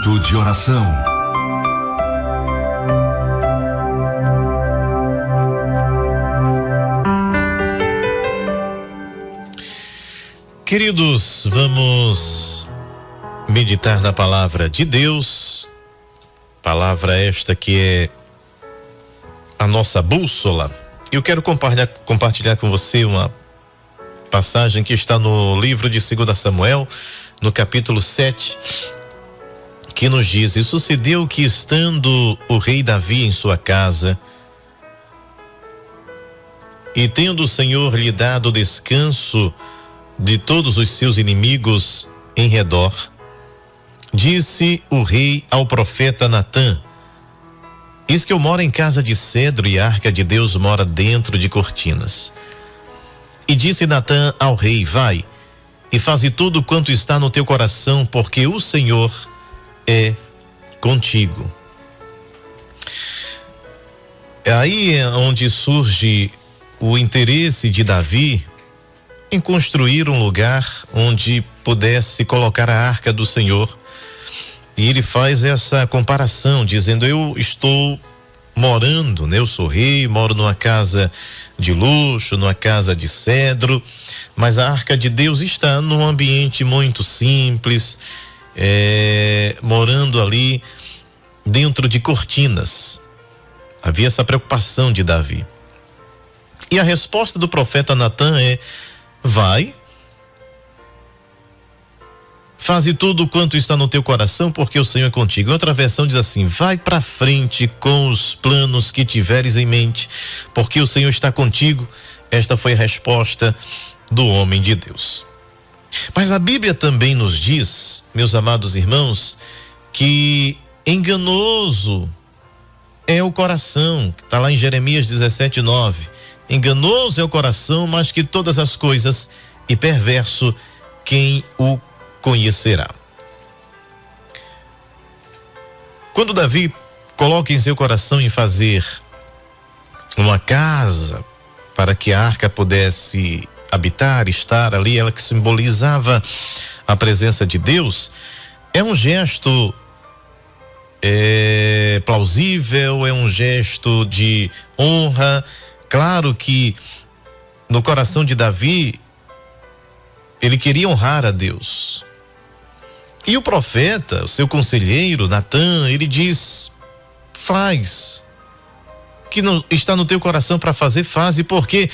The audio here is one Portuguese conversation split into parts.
Momento de oração. Queridos, vamos meditar na palavra de Deus, palavra esta que é a nossa bússola. Eu quero compartilhar com você uma passagem que está no livro de 2 Samuel, no capítulo 7, que nos diz: E sucedeu que, estando o rei Davi em sua casa, e tendo o Senhor lhe dado descanso de todos os seus inimigos em redor, disse o rei ao profeta Natã: Eis que eu moro em casa de cedro e a arca de Deus mora dentro de cortinas. E disse Natã ao rei: Vai e faze tudo quanto está no teu coração, porque o Senhor é contigo. É aí onde surge o interesse de Davi em construir um lugar onde pudesse colocar a arca do Senhor. E ele faz essa comparação, dizendo: eu estou morando, né? Eu sou rei, moro numa casa de luxo, numa casa de cedro, mas a arca de Deus está num ambiente muito simples, morando ali dentro de cortinas. Havia essa preocupação de Davi. E a resposta do profeta Natã é: vai, faze tudo quanto está no teu coração, porque o Senhor é contigo. Em outra versão diz assim: vai para frente com os planos que tiveres em mente, porque o Senhor está contigo. Esta foi a resposta do homem de Deus. Mas a Bíblia também nos diz, meus amados irmãos, que enganoso é o coração. Está lá em Jeremias 17:9. Enganoso é o coração mais que todas as coisas, e perverso quem o conhecerá. Quando Davi coloca em seu coração em fazer uma casa para que a arca pudesse habitar, estar ali, ela que simbolizava a presença de Deus, é um gesto plausível, é um gesto de honra. Claro que no coração de Davi ele queria honrar a Deus. E o profeta, o seu conselheiro Natã, ele diz: faz, que não está no teu coração para fazer, faze, porque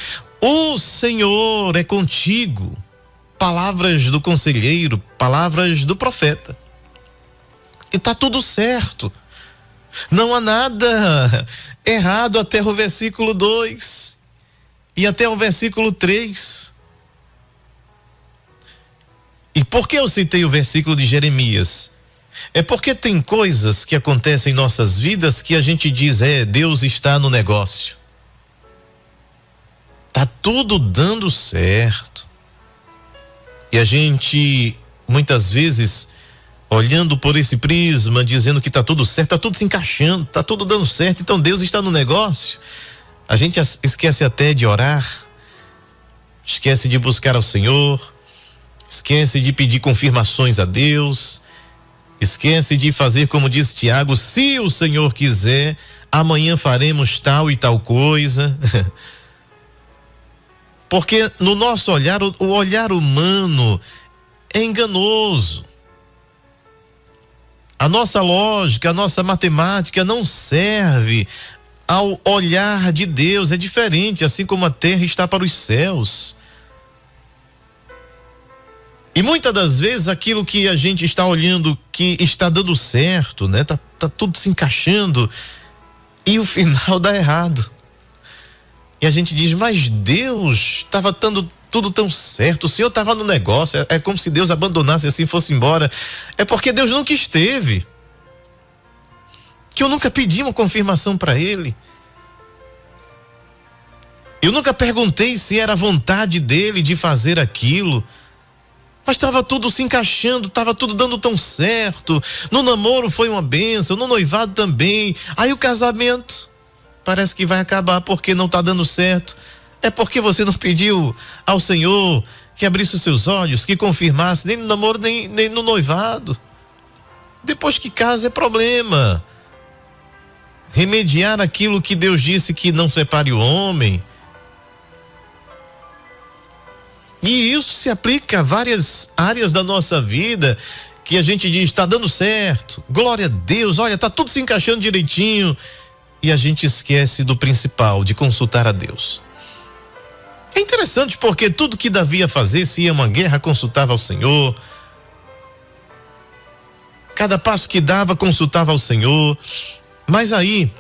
o Senhor é contigo. Palavras do conselheiro, palavras do profeta. E tá tudo certo. Não há nada errado até o versículo 2 e até o versículo 3. E por que eu citei o versículo de Jeremias? É porque tem coisas que acontecem em nossas vidas que a gente diz: Deus está no negócio. Tá tudo dando certo. E a gente, muitas vezes, olhando por esse prisma, dizendo que tá tudo certo, tá tudo se encaixando, tá tudo dando certo, então Deus está no negócio. A gente esquece até de orar, esquece de buscar ao Senhor, esquece de pedir confirmações a Deus, esquece de fazer como diz Tiago: se o Senhor quiser, amanhã faremos tal e tal coisa. Porque no nosso olhar, o olhar humano é enganoso. A nossa lógica, a nossa matemática não serve ao olhar de Deus. É diferente, assim como a terra está para os céus. E muitas das vezes aquilo que a gente está olhando que está dando certo, né? Tá tudo se encaixando e o final dá errado. E a gente diz: mas Deus estava dando tudo tão certo, o Senhor estava no negócio. É como se Deus abandonasse assim, fosse embora. É porque Deus nunca esteve. Que eu nunca pedi uma confirmação para Ele. Eu nunca perguntei se era a vontade dele de fazer aquilo. Mas estava tudo se encaixando, estava tudo dando tão certo. No namoro foi uma bênção, no noivado também. Aí o casamento parece que vai acabar porque não está dando certo. É porque você não pediu ao Senhor que abrisse os seus olhos, que confirmasse, nem no namoro, nem no noivado. Depois que casa é problema. Remediar aquilo que Deus disse que não separe o homem. E isso se aplica a várias áreas da nossa vida, que a gente diz, está dando certo, glória a Deus, olha, está tudo se encaixando direitinho, e a gente esquece do principal, de consultar a Deus. É interessante porque tudo que Davi ia fazer, se ia uma guerra, consultava ao Senhor. Cada passo que dava, consultava ao Senhor. Mas aí,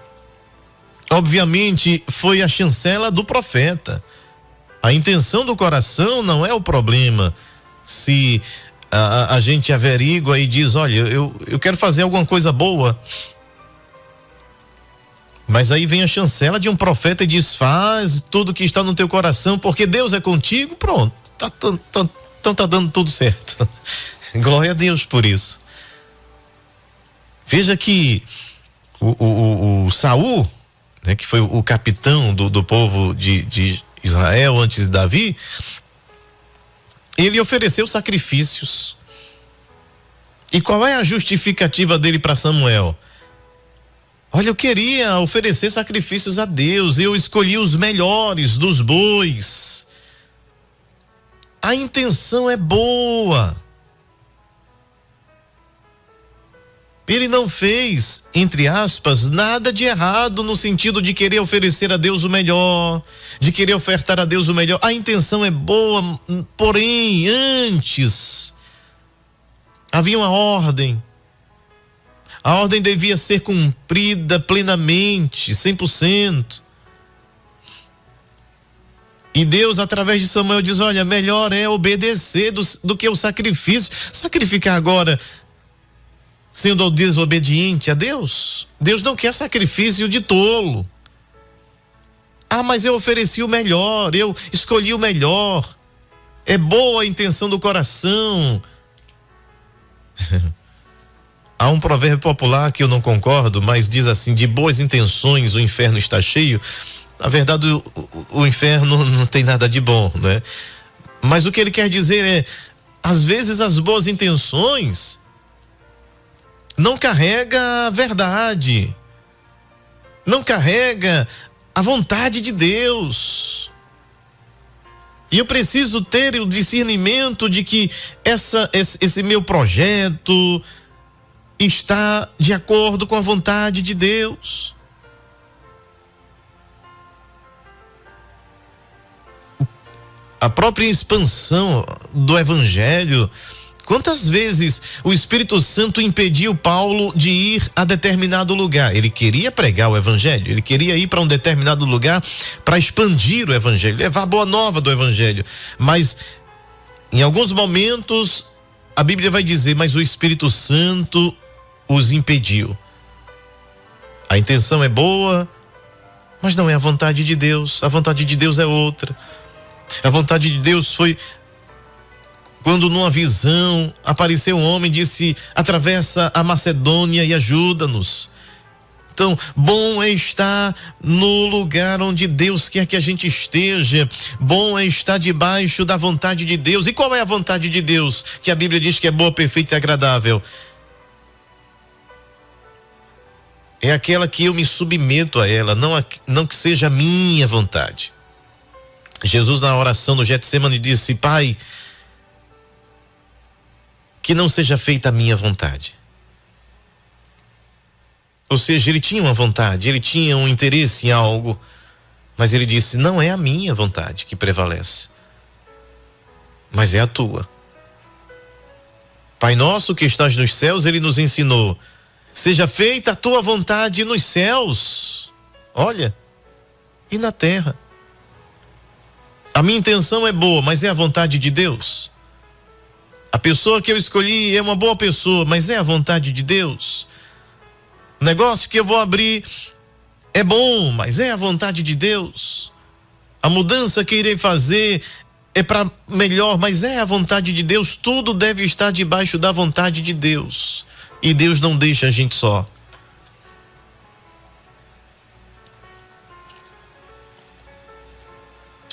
obviamente, foi a chancela do profeta. A intenção do coração não é o problema. Se a gente averigua e diz, olha, eu quero fazer alguma coisa boa. Mas aí vem a chancela de um profeta e diz, faz tudo que está no teu coração, porque Deus é contigo, pronto, então tá dando tudo certo. Glória a Deus por isso. Veja que o Saul, né, que foi o capitão do povo de Israel antes de Davi, ele ofereceu sacrifícios. E qual é a justificativa dele para Samuel? Olha, eu queria oferecer sacrifícios a Deus, eu escolhi os melhores dos bois. A intenção é boa. Ele não fez, entre aspas, nada de errado no sentido de querer oferecer a Deus o melhor, de querer ofertar a Deus o melhor. A intenção é boa, porém, antes havia uma ordem. A ordem devia ser cumprida plenamente, 100%. E Deus, através de Samuel, diz, olha, melhor é obedecer do que o sacrifício. Sacrificar agora, sendo desobediente a Deus. Deus não quer sacrifício de tolo. Ah, mas eu ofereci o melhor, eu escolhi o melhor. É boa a intenção do coração. Há um provérbio popular que eu não concordo, mas diz assim, de boas intenções o inferno está cheio. Na verdade, o inferno não tem nada de bom, né? Mas o que ele quer dizer é, às vezes as boas intenções não carrega a verdade, não carrega a vontade de Deus. E eu preciso ter o discernimento de que esse meu projeto está de acordo com a vontade de Deus. A própria expansão do evangelho, quantas vezes o Espírito Santo impediu Paulo de ir a determinado lugar? Ele queria pregar o evangelho, ele queria ir para um determinado lugar para expandir o evangelho, levar a boa nova do evangelho, mas em alguns momentos a Bíblia vai dizer, mas o Espírito Santo os impediu. A intenção é boa, mas não é a vontade de Deus. A vontade de Deus é outra. A vontade de Deus foi quando numa visão apareceu um homem e disse, atravessa a Macedônia e ajuda-nos. Então, bom é estar no lugar onde Deus quer que a gente esteja. Bom é estar debaixo da vontade de Deus. E qual é a vontade de Deus? Que a Bíblia diz que é boa, perfeita e agradável. É aquela que eu me submeto a ela, não que seja a minha vontade. Jesus, na oração no Getsemane, disse, Pai, que não seja feita a minha vontade. Ou seja, ele tinha uma vontade, ele tinha um interesse em algo, mas ele disse, não é a minha vontade que prevalece, mas é a tua. Pai nosso que estás nos céus, ele nos ensinou, seja feita a tua vontade nos céus, olha, e na terra. A minha intenção é boa, mas é a vontade de Deus. A pessoa que eu escolhi é uma boa pessoa, mas é a vontade de Deus. O negócio que eu vou abrir é bom, mas é a vontade de Deus. A mudança que irei fazer é para melhor, mas é a vontade de Deus. Tudo deve estar debaixo da vontade de Deus. E Deus não deixa a gente só.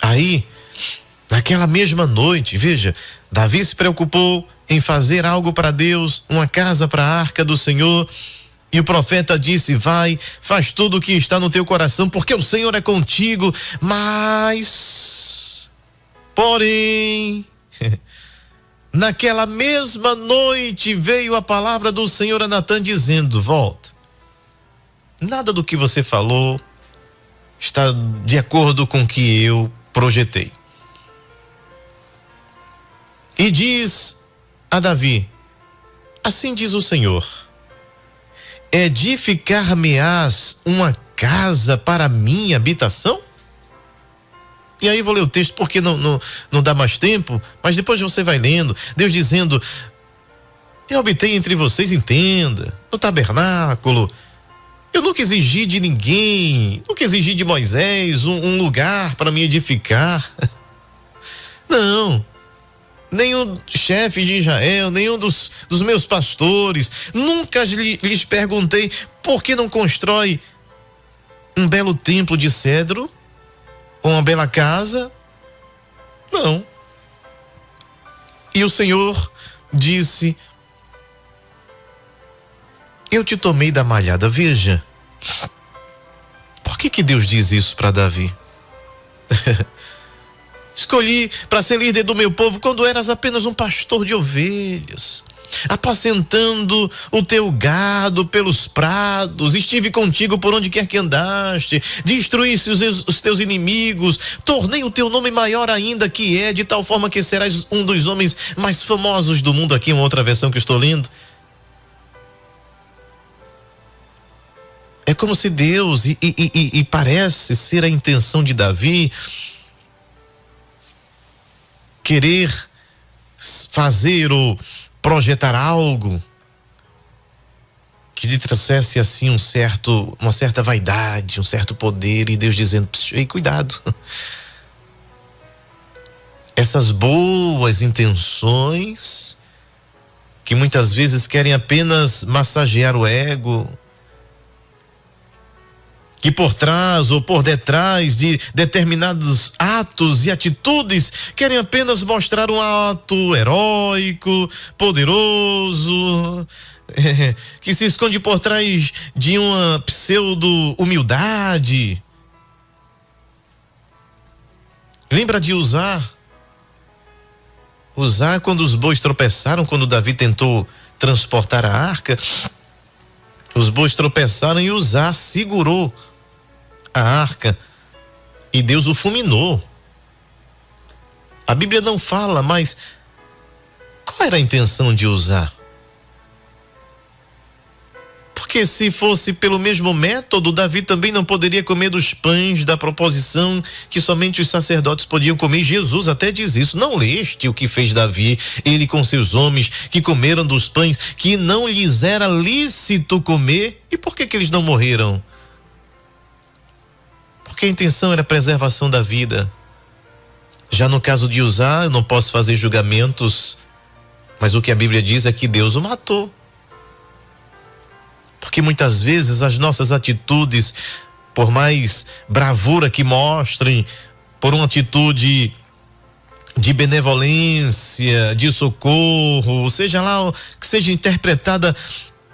Aí, naquela mesma noite, veja, Davi se preocupou em fazer algo para Deus, uma casa para a arca do Senhor. E o profeta disse: vai, faz tudo o que está no teu coração, porque o Senhor é contigo. Porém, naquela mesma noite veio a palavra do Senhor a Natã dizendo: volta. Nada do que você falou está de acordo com o que eu projetei. E diz a Davi: assim diz o Senhor: edificar-me-ás uma casa para minha habitação? E aí vou ler o texto porque não dá mais tempo, mas depois você vai lendo. Deus dizendo: eu habitei entre vocês, entenda, no tabernáculo. Eu nunca exigi de ninguém, nunca exigi de Moisés um lugar para me edificar. Não. Nenhum chefe de Israel, nenhum dos meus pastores, nunca lhes perguntei por que não constrói um belo templo de cedro ou uma bela casa. Não. E o Senhor disse: eu te tomei da malhada. Veja, por que Deus diz isso para Davi? Escolhi para ser líder do meu povo quando eras apenas um pastor de ovelhas, apacentando o teu gado pelos prados. Estive contigo por onde quer que andaste, destruísse os teus inimigos, tornei o teu nome maior ainda que é, de tal forma que serás um dos homens mais famosos do mundo. Aqui uma outra versão que estou lendo. É como se Deus, e parece ser a intenção de Davi, querer fazer ou projetar algo que lhe trouxesse assim uma certa vaidade, um certo poder, e Deus dizendo: ei, cuidado. Essas boas intenções que muitas vezes querem apenas massagear o ego, que por trás ou por detrás de determinados atos e atitudes querem apenas mostrar um ato heróico, poderoso, que se esconde por trás de uma pseudo-humildade. Lembra de Uzá quando os bois tropeçaram, quando Davi tentou transportar a arca, os bois tropeçaram e Uzá segurou a arca e Deus o fulminou. A Bíblia não fala, mas qual era a intenção de Uzá? Porque se fosse pelo mesmo método, Davi também não poderia comer dos pães da proposição que somente os sacerdotes podiam comer. Jesus até diz isso. Não leste o que fez Davi, ele com seus homens, que comeram dos pães que não lhes era lícito comer? E por que eles não morreram? Porque a intenção era a preservação da vida. Já no caso de Uzá, eu não posso fazer julgamentos, mas o que a Bíblia diz é que Deus o matou. Porque muitas vezes as nossas atitudes, por mais bravura que mostrem, por uma atitude de benevolência, de socorro, seja lá, que seja interpretada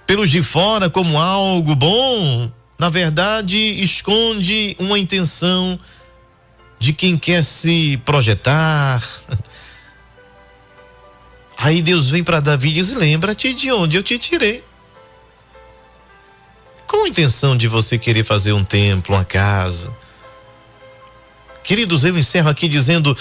pelos de fora como algo bom, na verdade esconde uma intenção de quem quer se projetar. Aí Deus vem para Davi e diz: lembra-te de onde eu te tirei. Qual a intenção de você querer fazer um templo, uma casa? Queridos, eu encerro aqui dizendo: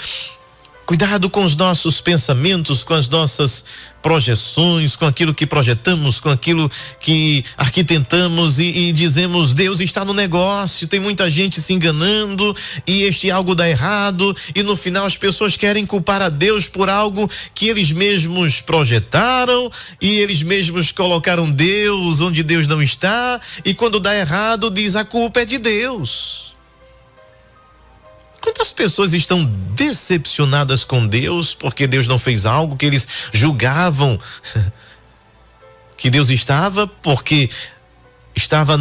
cuidado com os nossos pensamentos, com as nossas projeções, com aquilo que projetamos, com aquilo que arquitetamos e dizemos: Deus está no negócio. Tem muita gente se enganando e este algo dá errado, e no final as pessoas querem culpar a Deus por algo que eles mesmos projetaram e eles mesmos colocaram Deus onde Deus não está, e quando dá errado diz: a culpa é de Deus. Quantas pessoas estão decepcionadas com Deus porque Deus não fez algo que eles julgavam que Deus estava, porque estava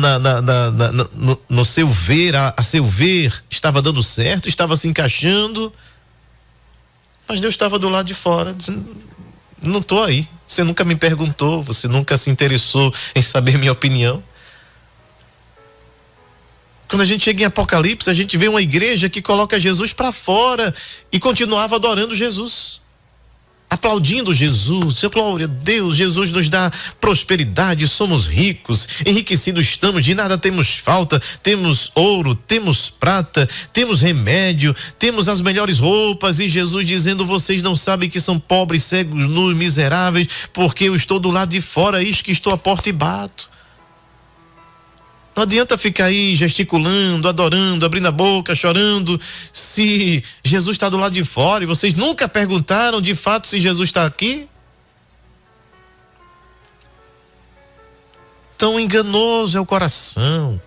no seu ver, a seu ver, estava dando certo, estava se encaixando, mas Deus estava do lado de fora, dizendo: Não estou aí. Você nunca me perguntou, você nunca se interessou em saber minha opinião. Quando a gente chega em Apocalipse, a gente vê uma igreja que coloca Jesus para fora e continuava adorando Jesus, aplaudindo Jesus. Glória a Deus, Jesus nos dá prosperidade, somos ricos, enriquecidos estamos, de nada temos falta, temos ouro, temos prata, temos remédio, temos as melhores roupas, e Jesus dizendo: vocês não sabem que são pobres, cegos, nus, miseráveis, porque eu estou do lado de fora, eis que estou à porta e bato. Não adianta ficar aí gesticulando, adorando, abrindo a boca, chorando, se Jesus está do lado de fora. E vocês nunca perguntaram de fato se Jesus está aqui? Tão enganoso é o coração.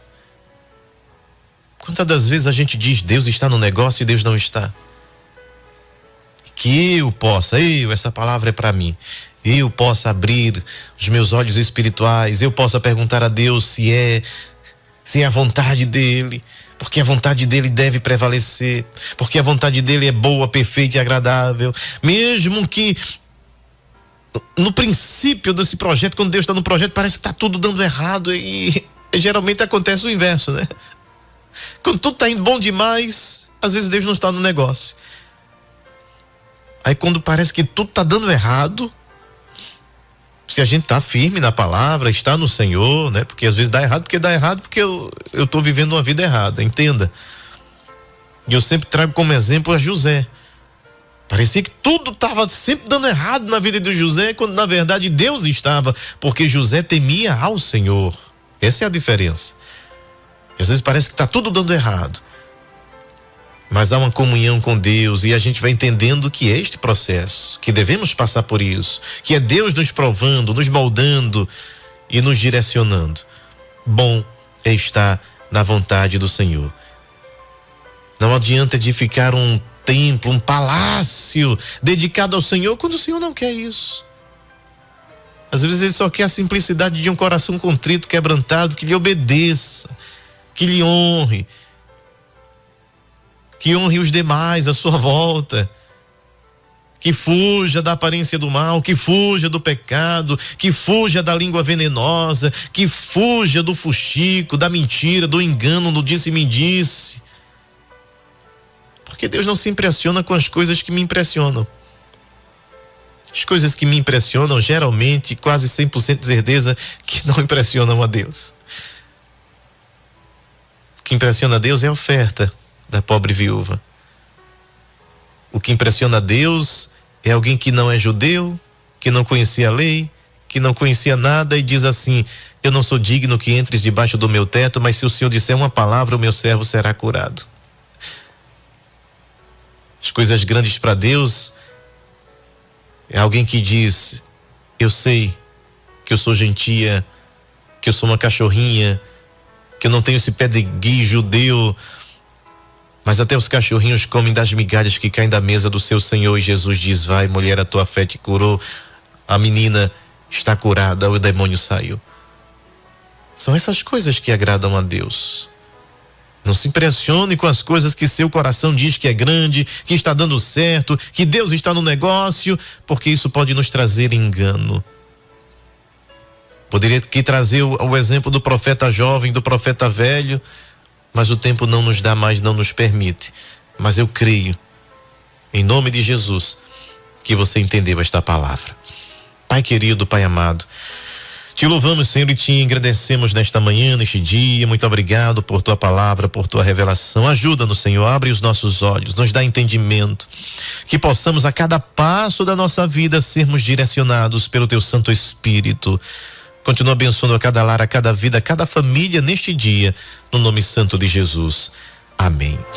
Quantas das vezes a gente diz: Deus está no negócio, e Deus não está? Que essa palavra é para mim, eu possa abrir os meus olhos espirituais, eu possa perguntar a Deus se é a vontade dele, porque a vontade dele deve prevalecer, porque a vontade dele é boa, perfeita e agradável. Mesmo que no princípio desse projeto, quando Deus está no projeto, parece que está tudo dando errado, e geralmente acontece o inverso, né? Quando tudo está indo bom demais, às vezes Deus não está no negócio. Aí quando parece que tudo está dando errado, se a gente está firme na palavra, está no Senhor, né? Porque às vezes dá errado porque eu estou vivendo uma vida errada, entenda. E eu sempre trago como exemplo a José. Parecia que tudo estava sempre dando errado na vida de José, quando na verdade Deus estava, porque José temia ao Senhor. Essa é a diferença. E às vezes parece que está tudo dando errado, mas há uma comunhão com Deus, e a gente vai entendendo que é este processo, que devemos passar por isso, que é Deus nos provando, nos moldando e nos direcionando. Bom é estar na vontade do Senhor. Não adianta edificar um templo, um palácio dedicado ao Senhor, quando o Senhor não quer isso. Às vezes ele só quer a simplicidade de um coração contrito, quebrantado, que lhe obedeça, que lhe honre, que honre os demais à sua volta, que fuja da aparência do mal, que fuja do pecado, que fuja da língua venenosa, que fuja do fuxico, da mentira, do engano, do disse-me-disse. Porque Deus não se impressiona com as coisas que me impressionam. As coisas que me impressionam, geralmente, quase 100% de certeza, que não impressionam a Deus. O que impressiona a Deus é a oferta da pobre viúva. O que impressiona a Deus é alguém que não é judeu, que não conhecia a lei, que não conhecia nada, e diz assim: eu não sou digno que entres debaixo do meu teto, mas se o Senhor disser uma palavra, o meu servo será curado. As coisas grandes para Deus é alguém que diz: eu sei que eu sou gentia, que eu sou uma cachorrinha, que eu não tenho esse pedigree judeu, mas até os cachorrinhos comem das migalhas que caem da mesa do seu Senhor. E Jesus diz: vai, mulher, a tua fé te curou. A menina está curada, o demônio saiu. São essas coisas que agradam a Deus. Não se impressione com as coisas que seu coração diz que é grande, que está dando certo, que Deus está no negócio, porque isso pode nos trazer engano. Poderia aqui trazer o exemplo do profeta jovem, do profeta velho, mas o tempo não nos dá mais, não nos permite. Mas eu creio, em nome de Jesus, que você entendeu esta palavra. Pai querido, Pai amado, te louvamos, Senhor, e te agradecemos nesta manhã, neste dia. Muito obrigado por tua palavra, por tua revelação. Ajuda-nos, Senhor, abre os nossos olhos, nos dá entendimento, que possamos a cada passo da nossa vida sermos direcionados pelo teu Santo Espírito. Continua abençoando a cada lar, a cada vida, a cada família neste dia, no nome santo de Jesus. Amém.